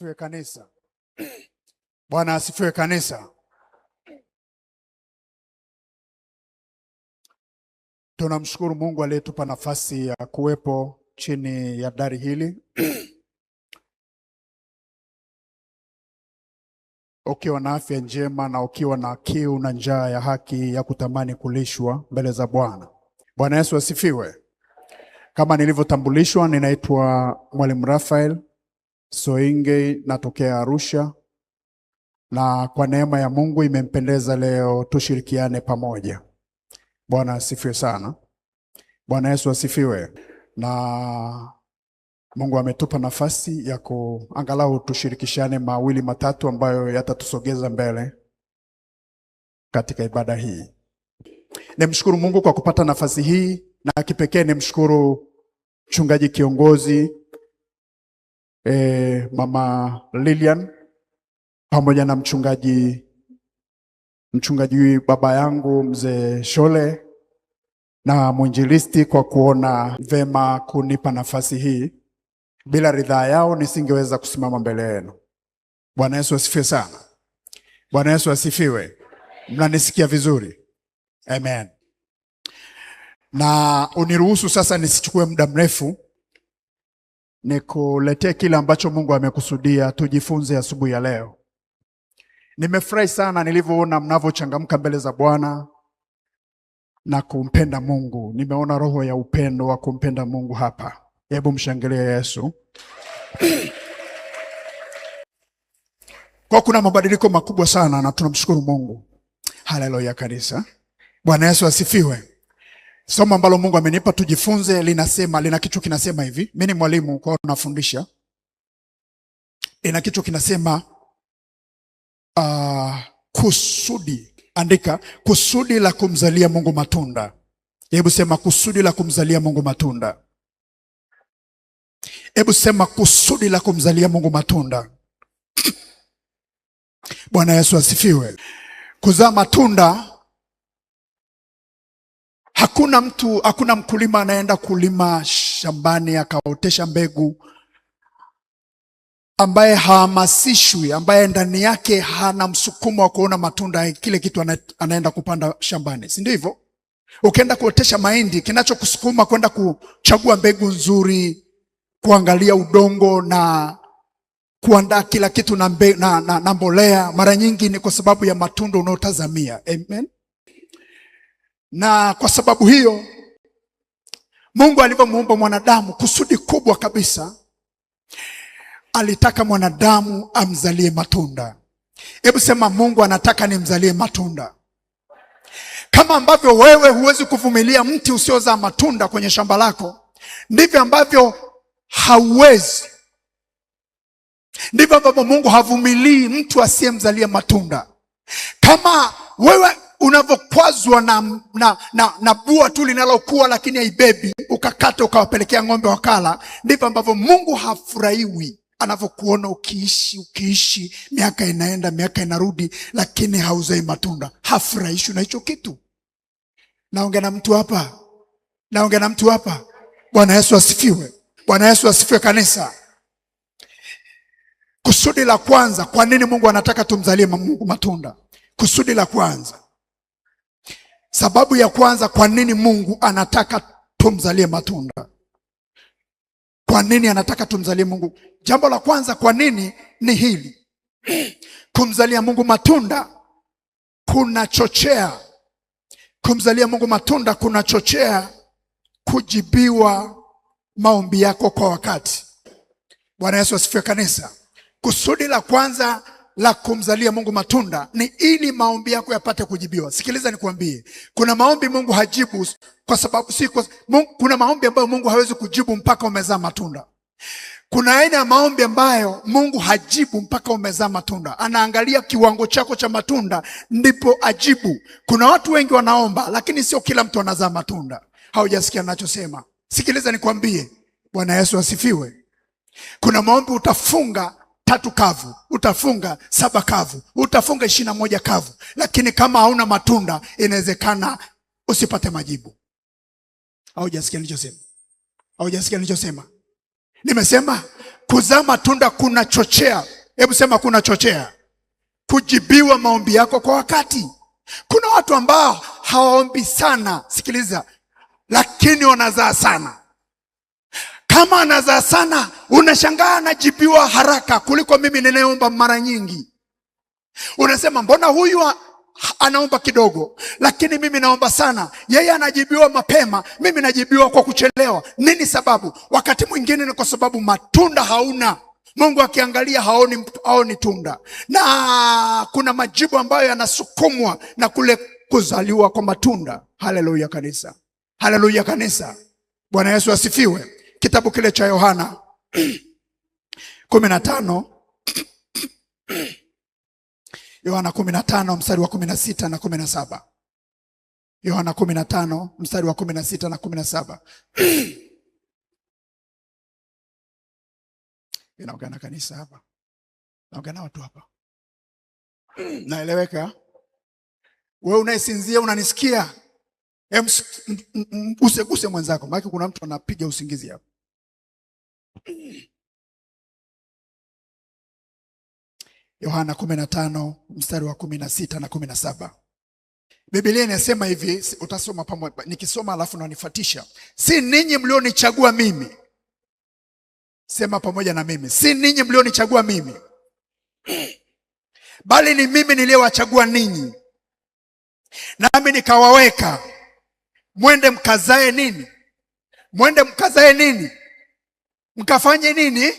Asifiwe kanisa. Bwana asifiwe kanisa. Tunamshukuru Mungu aliyetupa nafasi ya kuwepo chini ya dari hili. Ukiwa na afya njema na ukiwa na kiu na njaa ya haki ya kutamani kulishwa mbele za Bwana. Bwana Yesu asifiwe. Kama nilivyotambulishwa, ninaitwa Mwalimu Raphael Soinge, natokea Arusha, na kwa neema ya Mungu imempendeza leo tushirikiane pamoja. Bwana asifiwe sana. Bwana Yesu asifiwe. Na Mungu ametupa nafasi ya kuangalau tushirikishane mawili matatu ambayo yatatusogeza mbele katika ibada hii. Nimshukuru Mungu kwa kupata nafasi hii, na kipekee nimshukuru mchungaji kiongozi Mama Lilian pamoja na mchungaji baba yangu mzee Shole na mwinjilisti kwa kuona vema kunipa nafasi hii. Bila ridhaa yao nisingeweza kusimama mbele yenu. Bwana Yesu asifiwe sana. Bwana Yesu asifiwe. Mnanisikia vizuri? Amen. Na uniruhusu sasa nisichukue muda mrefu, nikuletee kile ambacho Mungu amekusudia tujifunze asubuhi ya leo. Nimefurahi sana nilivyoona mnavyochangamka mbele za Bwana na kumpenda Mungu. Nimeona roho ya upendo wa kumpenda Mungu hapa. Hebu mshangilie Yesu. Kwa kuna mabadiliko makubwa sana na tunamshukuru Mungu. Haleluya kanisa. Bwana Yesu asifiwe. Somo ambalo Mungu amenipa tujifunze lina kichwa kinasema hivi. Mimi ni mwalimu kwa nafundisha. Lina kichwa kinasema kusudi. Andika kusudi la kumzalia Mungu matunda. Hebu sema kusudi la kumzalia Mungu matunda. Hebu sema kusudi la kumzalia Mungu matunda. Bwana Yesu asifiwe. Kuzaa matunda, hakuna mkulima anaenda kulima shambani akaotesha mbegu ambaye hahamasishwi, ambaye ndani yake hana msukumo wa kuona matunda ya kile kitu anaenda kupanda shambani. Si ndio hivyo? Ukienda kuotesha mahindi, kinachokusukuma kwenda kuchagua mbegu nzuri, kuangalia udongo na kuandaa kila kitu na mbolea, mara nyingi ni kwa sababu ya matunda unaotazamia. Amen. Na kwa sababu hiyo Mungu alivyomuumba mwanadamu, kusudi kubwa kabisa, alitaka mwanadamu amzalie matunda. Hebu sema Mungu anataka nimzalie matunda. Kama ambavyo wewe huwezi kuvumilia mti usiozaa matunda kwenye shamba lako, ndivyo ambavyo Mungu havumilii mtu asiyemzalia matunda. Kama wewe unavokwazwa na bua tu linalokuwa lakini haibebi, ukakata ukawapelekea ng'ombe wakala, ndivyo ambavyo Mungu hafurahiwi anavyokuona ukiishi miaka inaenda miaka inarudi, lakini hauzai matunda. Hafurahishwi na hicho kitu. Naongea na mtu hapa. Bwana Yesu asifiwe. Bwana Yesu asifiwe kanisa. Kusudi la kwanza, kwa nini Mungu anataka tumzalie Mungu matunda? Kusudi la kwanza, sababu ya kwanza kwa nini Mungu anataka tumzalie matunda. Kwa nini anataka tumzalie Mungu? Jambo la kwanza kwa nini ni hili. Kumzalia Mungu matunda kunachochea. Kumzalia Mungu matunda kunachochea kujibiwa maombi yako kwa wakati. Bwana Yesu asifiwe kanisa. Kusudi la kwanza la kumzalia Mungu matunda ni ili maombi yako yapate kujibiwa. Sikiliza nikwambie, kuna maombi Mungu hajibu kwa sababu kuna maombi ambayo Mungu hawezi kujibu mpaka umezaa matunda. Kuna aina ya maombi ambayo Mungu hajibu mpaka umezaa matunda. Anaangalia kiwango chako cha matunda ndipo ajibu. Kuna watu wengi wanaomba lakini sio kila mtu anazaa matunda. Haujasikia ninachosema? Sikiliza nikwambie. Bwana Yesu asifiwe. Kuna maombi utafunga 3 kavu, utafunga 7 kavu, utafunga 21 kavu, lakini kama hauna matunda inawezekana usipate majibu. Haujasikia nilichosema? Nimesema Kuzaa matunda kuna chochea. Hebu sema kuna chochea kujibiwa maombi yako kwa wakati. Kuna watu ambao hawaombi sana, sikiliza, lakini wanazaa sana. Kama anazaa sana, unashangaa anajibiwa haraka kuliko mimi ninayeomba mara nyingi. Unasema mbona huyu anaomba kidogo, lakini mimi naomba sana. Yeye anajibiwa mapema, mimi najibiwa kwa kuchelewa. Nini sababu? Wakati mwingine ni kwa sababu matunda hauna. Mungu akiangalia haoni tunda, na kuna majibu ambayo yanasukumwa na kule kuzaliwa kwa matunda. Haleluya kanisa, haleluya kanisa. Bwana Yesu asifiwe. Kitabu kile cha Yohana 15 Yohana 15 mstari wa 16 na 17. Yohana 15 mstari wa 16 na 17. Naongea na kanisa hapa, naongea na watu hapa. Naeleweka? Wewe unayesinzia unanisikia? Guse mwenzako, maana kuna mtu anapiga usingizi hapa. Yohana 15 mstari wa 16 na 17. Biblia inasema hivi, utasoma pamoja, nikisoma alafu unanifuatisha. Si ninyi mlionichagua mimi. Sema pamoja na mimi. Si ninyi mlionichagua mimi, bali ni mimi niliyewachagua ninyi, nami nikawaweka mwende mkazae nini? Mwende mkazae nini? Mkafanye nini?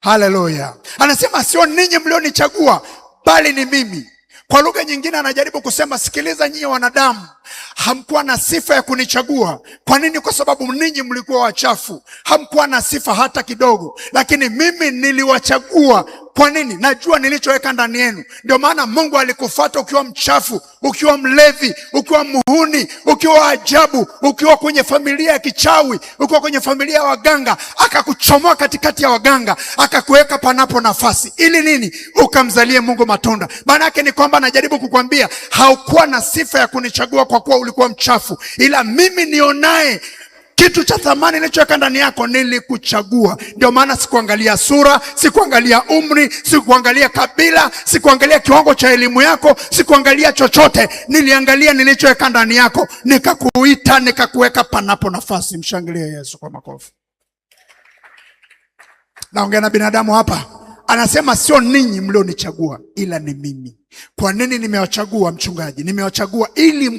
Haleluya. Anasema sio ninyi mlionichagua, bali ni mimi. Kwa lugha nyingine anajaribu kusema, sikiliza nyinyi wanadamu, hamkuwa na sifa ya kunichagua. Kwa nini? Kwa sababu ninyi mlikuwa wachafu, hamkuwa na sifa hata kidogo, lakini mimi niliwachagua. Kwa nini? Najua nilichoweka ndani yenu. Ndio maana Mungu alikufuata ukiwa mchafu, ukiwa mlevi, ukiwa muhuni, ukiwa ajabu, ukiwa kwenye familia ya kichawi, ukiwa kwenye familia ya waganga, akakuchomoa katikati ya waganga, akakuweka panapo nafasi. Ili nini? Ukamzalie Mungu matunda. Maana yake ni kwamba najaribu kukwambia, haukuwa na sifa ya kunichagua kwa kuwa ulikuwa mchafu, ila mimi nionaye kitu cha thamani nilichoweka ndani yako nilikuchagua. Ndio maana sikuangalia sura, sikuangalia umri, sikuangalia kabila, sikuangalia kiwango cha elimu yako, sikuangalia chochote. Niliangalia nilichoweka ndani yako, nikakuita, nikakuweka panapo nafasi. Mshangilie Yesu kwa makofi. Naongea na binadamu hapa. Anasema sio ninyi mlionichagua, ila ni mimi. Kwa nini nimewachagua mchungaji? Nimewachagua ili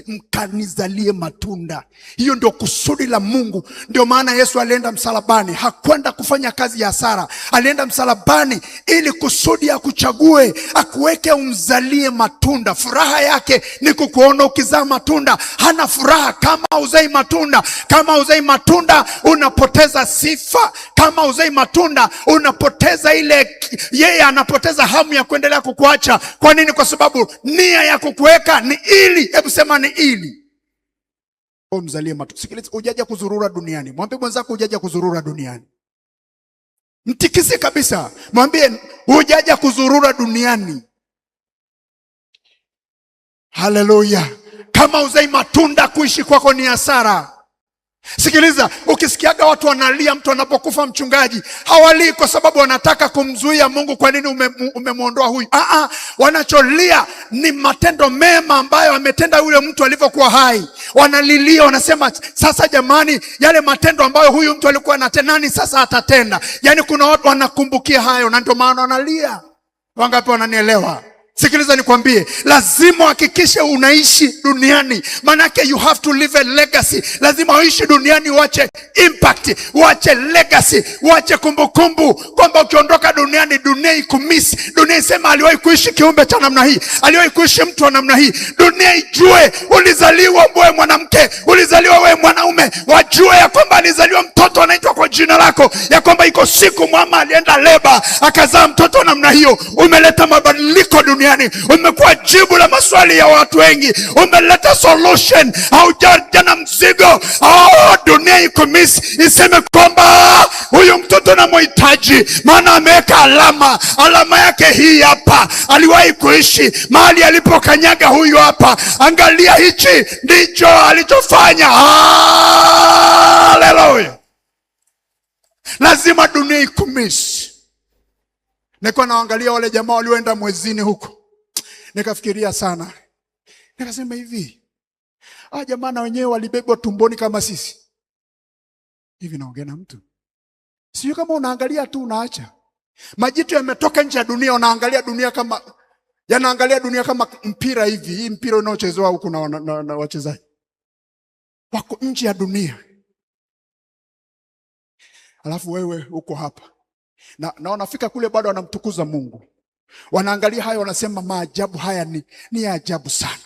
mkanizalie matunda. Hiyo ndio kusudi la Mungu. Ndio maana Yesu alienda msalabani, hakwenda kufanya kazi ya hasara. Alienda msalabani ili kusudi akuchague, akuweke umzalie matunda. Furaha yake ni kukuona ukizaa matunda. Hana furaha kama uzai matunda. Kama uzai matunda unapoteza sifa. Kama uzai matunda unapoteza ile, yeye anapoteza hamu ya kuendelea kukuacha. Kwa nini? Kwa sababu nia ya kukuweka ni ili, hebu sema ni ili umzalie matunda. Sikiliza, hujaja kuzurura duniani. Mwambie mwenzako hujaja kuzurura duniani. Mtikise kabisa, mwambie hujaja kuzurura duniani. Haleluya. Kama uzai matunda, kuishi kwako ni hasara. Sikiliza, ukisikiaga watu wanalia mtu anapokufa mchungaji, hawalii kwa sababu wanataka kumzuia Mungu, kwa nini umemuondoa huyu. Wanacholia ni matendo mema ambayo ametenda yule mtu alivyokuwa hai. Wanalilia, wanasema sasa jamani, yale matendo ambayo huyu mtu alikuwa anatenda, nani sasa atatenda? Yaani kuna watu wanakumbukia hayo, na ndio maana wanalia. Wangapi wananielewa? Sikiliza nikwambie, lazima uhakikishe unaishi duniani. Manake you have to live a legacy. Lazima uishi duniani, uache impact, uache legacy, uache kumbukumbu kwamba ukiondoka duniani dunia ikumisi. Dunia isema aliwahi kuishi kiumbe cha namna hii, aliwahi kuishi mtu wa namna hii. Dunia ijue ulizaliwa wewe mwanamke, ulizaliwa wewe mwanaume. Wajue ya kwamba alizaliwa mtoto anaitwa kwa jina lako, ya kwamba iko siku mama alienda leba akazaa mtoto namna hiyo. Umeleta mabadiliko duniani. Umekuwa jibu la maswali ya watu wengi. Umeleta solution. Haujaja na mzigo. Dunia ikumisi iseme kwamba huyu mtoto namhitaji, maana ameweka alama. Alama yake hii hapa. Aliwahi kuishi mahali alipokanyaga huyu hapa. Angalia, hichi ndicho alichofanya. Haleluya. Lazima dunia ikumisi. Nilikuwa naangalia wale jamaa walioenda mwezini huko, nikafikiria sana. Nikasema hivi, jamaa na wenyewe walibebwa tumboni kama sisi. Hivi naongea na mtu. Sio kama unaangalia tu unaacha. Majitu yametoka nje ya dunia, unaangalia dunia kama yanaangalia dunia kama mpira hivi. Hii mpira unaochezwa huko na wachezaji. Wako nje ya dunia. Alafu wewe uko hapa. Na wanafika kule bado wanamtukuza Mungu. Wanaangalia hayo, wanasema maajabu haya ni ajabu sana.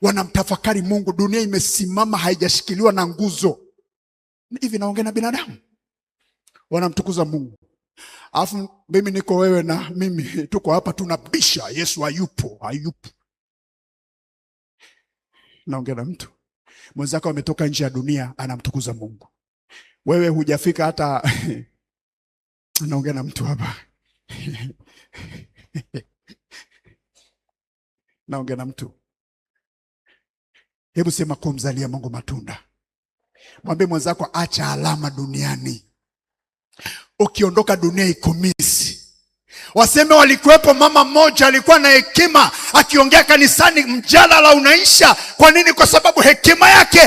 Wanamtafakari Mungu, dunia imesimama haijashikiliwa na nguzo. Hivi naongea na binadamu. Wanamtukuza Mungu. Alafu mimi niko wewe na mimi tuko hapa tunabisha Yesu hayupo. Naongea na mtu. Mwenzako ametoka nje ya dunia anamtukuza Mungu. Wewe hujafika hata naongea na mtu hapa. Naongea na mtu. Hebu sema kumzalia Mungu matunda. Mwambie mwenzako acha alama duniani. Ukiondoka dunia ikumisi. Waseme walikuwepo mama mmoja alikuwa na hekima, akiongea kanisani mjadala unaisha. Kwa nini? Kwa sababu hekima yake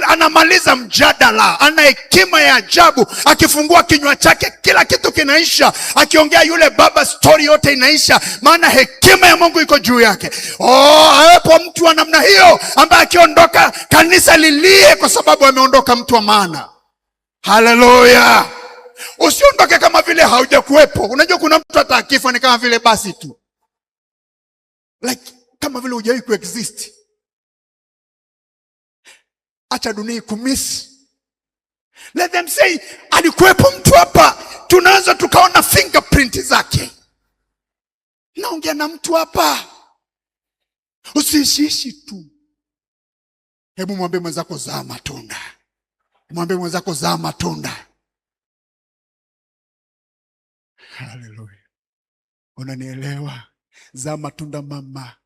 anamaliza mjadala. Ana hekima ya ajabu, akifungua kinywa chake kila kitu kinaisha. Akiongea yule baba story yote inaisha, maana hekima ya Mungu iko juu yake. Hapo mtu wa namna hiyo ambaye akiondoka kanisa lilie kwa sababu ameondoka mtu wa maana. Haleluya. Usiondoke kama vile haujakuwepo. Unajua kuna mtu hata akifa ni kama vile basi tu. Like kama vile hujawahi kuexist. Acha dunia ikumisi. Let them say alikuwepo mtu hapa. Tunaweza tukaona fingerprint zake. Naongea na mtu hapa. Usiishi tu. Hebu mwambie mwenzako zaa matunda. Mwambie mwenzako zaa matunda. Haleluya. Unanielewa? Zaa matunda mama.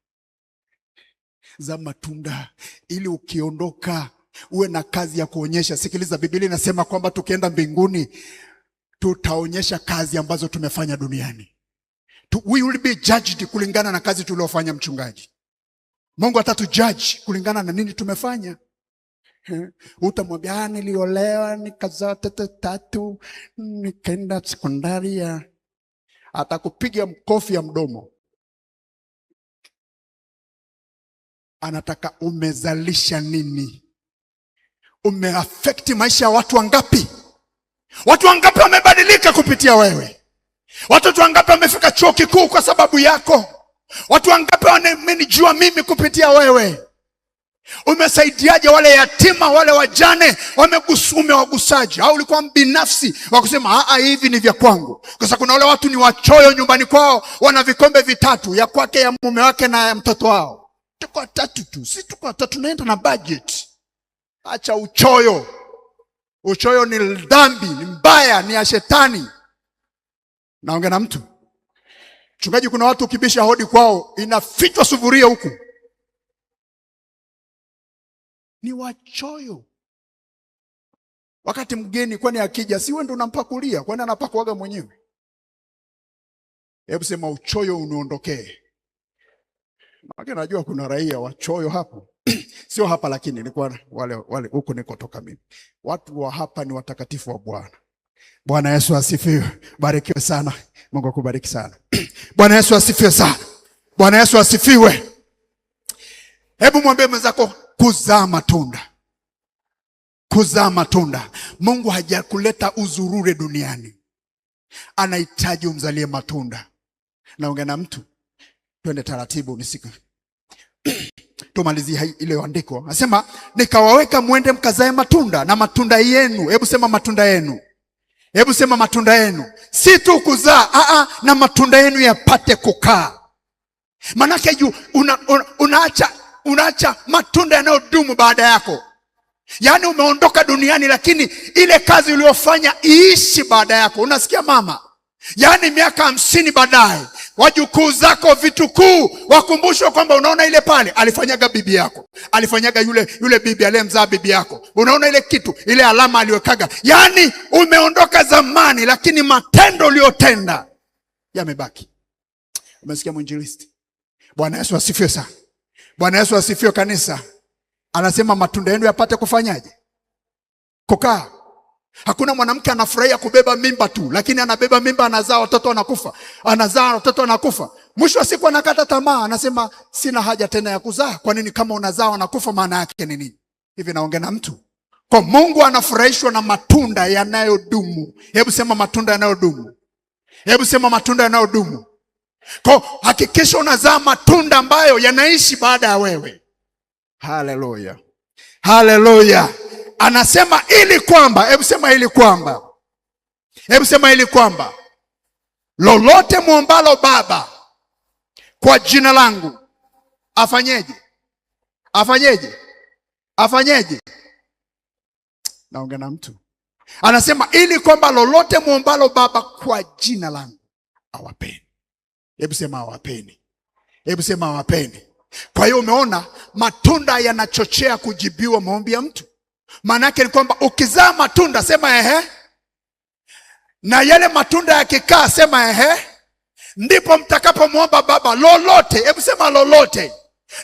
Zaa matunda ili ukiondoka uwe na kazi ya kuonyesha. Sikiliza, Biblia inasema kwamba tukienda mbinguni tutaonyesha kazi ambazo tumefanya duniani. We will be judged kulingana na kazi tuliofanya, mchungaji. Mungu atatujudge kulingana na nini tumefanya. Utamwambia niliolewa nikazaa watoto 3 nikaenda sekondaria. Atakupiga mkofi ya mdomo. Anataka umezalisha nini? Umeaffect maisha ya watu wangapi? Watu wangapi wamebadilika kupitia wewe? Watoto wangapi wamefika chuo kikuu kwa sababu yako? Watu wangapi wamenijua mimi kupitia wewe? Umesaidiaje wale yatima, wale wajane? Umewagusaje? Au ulikuwa mbinafsi wa kusema hivi ni vya kwangu? Kwa sababu kuna wale watu ni wachoyo nyumbani kwao, wana vikombe 3, ya kwake, ya mume wake na ya mtoto wao. Tuko 3 tu. Si tuko 3, naenda na budget. Acha uchoyo. Uchoyo ni dhambi, ni mbaya, ni ya shetani. Naongea na mtu. Mchungaji, kuna watu ukibisha hodi kwao inafichwa sufuria huku. Ni wachoyo. Wakati mgeni kwani akija, si wewe ndo unampakulia? Kwani anapakuaga mwenyewe? Hebu sema uchoyo unaondokee. Maana najua kuna raia wachoyo hapo. Sio hapa, lakini ni kwa wale huko nikotoka mimi. Watu wa hapa ni watakatifu wa Bwana. Bwana Yesu asifiwe. Barikiwe sana. Mungu akubariki sana. Bwana Yesu asifiwe sana. Bwana Yesu asifiwe. Hebu mwambie mwenzako kuzaa matunda. Kuzaa matunda. Mungu hajakuleta uzurure duniani. Anahitaji umzalie matunda. Naongea na mtu. Twende taratibu nisike. Tumalizie ile andiko. Anasema nikawaweka mwende mkazae matunda, na matunda yenu. Hebu sema matunda yenu. Hebu sema matunda yenu. Si tu kuzaa, na matunda yenu yapate kukaa. Manake unaacha matunda yanayodumu baada yako. Yaani umeondoka duniani, lakini ile kazi uliyofanya iishi baada yako. Unasikia mama? Yaani miaka 50 baadaye wajukuu zako vitukuu wakumbushwe kwamba unaona ile pale alifanyaga bibi yako, alifanyaga yule bibi aliyemzaa bibi yako, unaona ile kitu, ile alama aliyowekaga. Yaani umeondoka zamani, lakini matendo uliyotenda yamebaki. Umesikia mwinjilisti? Bwana Yesu asifiwe sana. Bwana Yesu asifiwe kanisa. Anasema matunda yenu yapate kufanyaje? Kukaa. Hakuna mwanamke anafurahia kubeba mimba tu, lakini anabeba mimba, anazaa watoto wanakufa. Anazaa watoto wanakufa. Mwisho wa siku anakata tamaa, anasema sina haja tena ya kuzaa. Kwa nini? Kama unazaa wanakufa, maana yake ni nini? Hivi naongea na mtu. Kwa Mungu anafurahishwa na matunda yanayodumu. Hebu sema matunda yanayodumu. Hebu sema matunda yanayodumu. Kwa hakikisha unazaa matunda ambayo yanaishi baada ya wewe. Haleluya. Haleluya. Anasema ili kwamba, hebu sema ili kwamba. Hebu sema ili kwamba lolote muombalo Baba kwa jina langu afanyeje? Afanyeje? Afanyeje? Naongea na mtu. Anasema ili kwamba lolote muombalo Baba kwa jina langu awapeni. Hebu sema awapeni. Hebu sema awapeni. Kwa hiyo umeona matunda yanachochea kujibiwa maombi ya mtu. Maana yake ni kwamba ukizaa matunda sema ehe, na yale matunda yakikaa sema ehe, ndipo mtakapomwomba Baba lolote. Hebu sema lolote.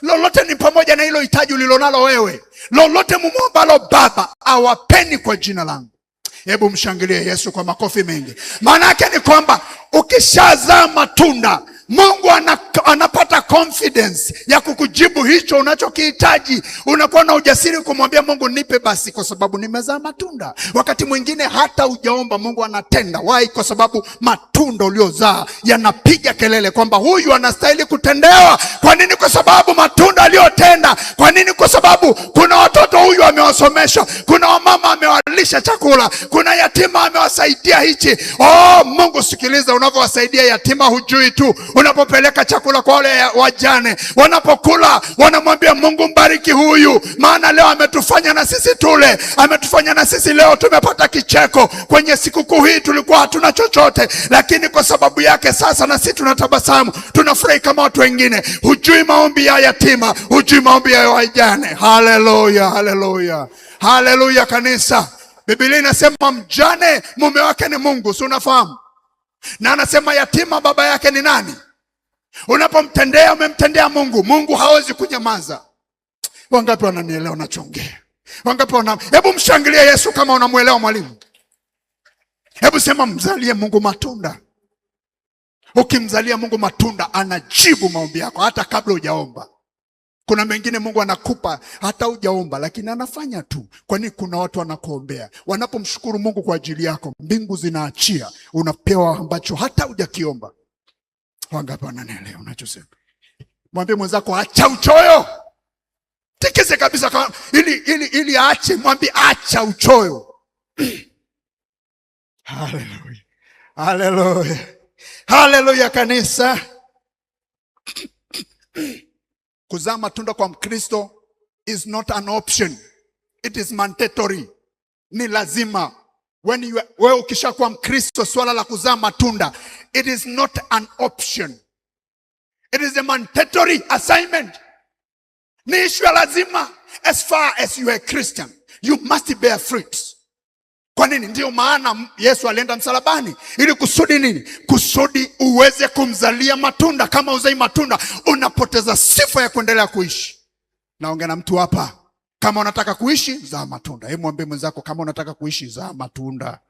Lolote ni pamoja na hilo hitaji ulilonalo wewe. Lolote mumwombalo Baba awapeni kwa jina langu. Hebu mshangilie Yesu kwa makofi mengi. Maana yake ni kwamba ukishazaa matunda, Mungu anapata confidence ya kukujibu hicho unachokihitaji. Unakuwa na ujasiri kumwambia Mungu nipe basi, kwa sababu nimezaa matunda. Wakati mwingine hata hujaomba Mungu anatenda. Why? Kwa sababu matunda uliozaa yanapiga kelele kwamba huyu anastahili kutendewa. Kwa nini? Kwa sababu matunda aliyotenda. Kwa nini? Kwa sababu kuna watoto huyu amewasomesha, kuna wamama amewalisha chakula, kuna yatima amewasaidia hichi. Oh Mungu, sikiliza, unavyowasaidia yatima hujui tu. Unapopeleka chakula kwa wale wajane, wanapokula wanamwambia Mungu mbariki huyu, maana leo ametufanya na sisi tule, ametufanya na sisi leo tumepata kicheko. Kwenye sikukuu hii tulikuwa hatuna chochote, lakini kwa sababu yake sasa na sisi tunatabasamu, tunafurahi kama watu wengine. Hujui maombi ya yatima, hujui maombi ya wajane. Haleluya, haleluya, haleluya kanisa. Biblia inasema mjane mume wake ni Mungu, si unafahamu? Na anasema yatima baba yake ni nani? Unapomtendea umemtendea Mungu. Mungu hawezi kunyamaza. Wangapi wananielewa nachongea? Wangapi hebu mshangilie Yesu kama unamuelewa mwalimu. Hebu sema mzalie Mungu matunda. Ukimzalia Mungu matunda anajibu maombi yako hata kabla hujaomba. Kuna mengine Mungu anakupa hata hujaomba, lakini anafanya tu. Kwani kuna watu wanakuombea. Wanapomshukuru Mungu kwa ajili yako, mbingu zinaachia, unapewa ambacho hata hujakiomba. Wangapi wananielewa unachosema? Mwambie mwenzako acha uchoyo. Tikise kabisa ili aache, mwambie acha uchoyo. Haleluya. Haleluya. Haleluya kanisa. Kuzaa matunda kwa Mkristo is not an option. It is mandatory. Ni lazima. Wewe ukishakuwa Mkristo, swala la kuzaa matunda, it is not an option. It is a mandatory assignment. Ni issue lazima. As far as you are a Christian, you must bear fruits. Kwa nini? Ndio maana Yesu alienda msalabani. Ili kusudi nini? Kusudi uweze kumzalia matunda. Kama uzai matunda, unapoteza sifa ya kuendelea kuishi. Naongea na mtu hapa. Kama unataka kuishi, zaa matunda. Hebu mwambie mwenzako kama unataka kuishi, zaa matunda.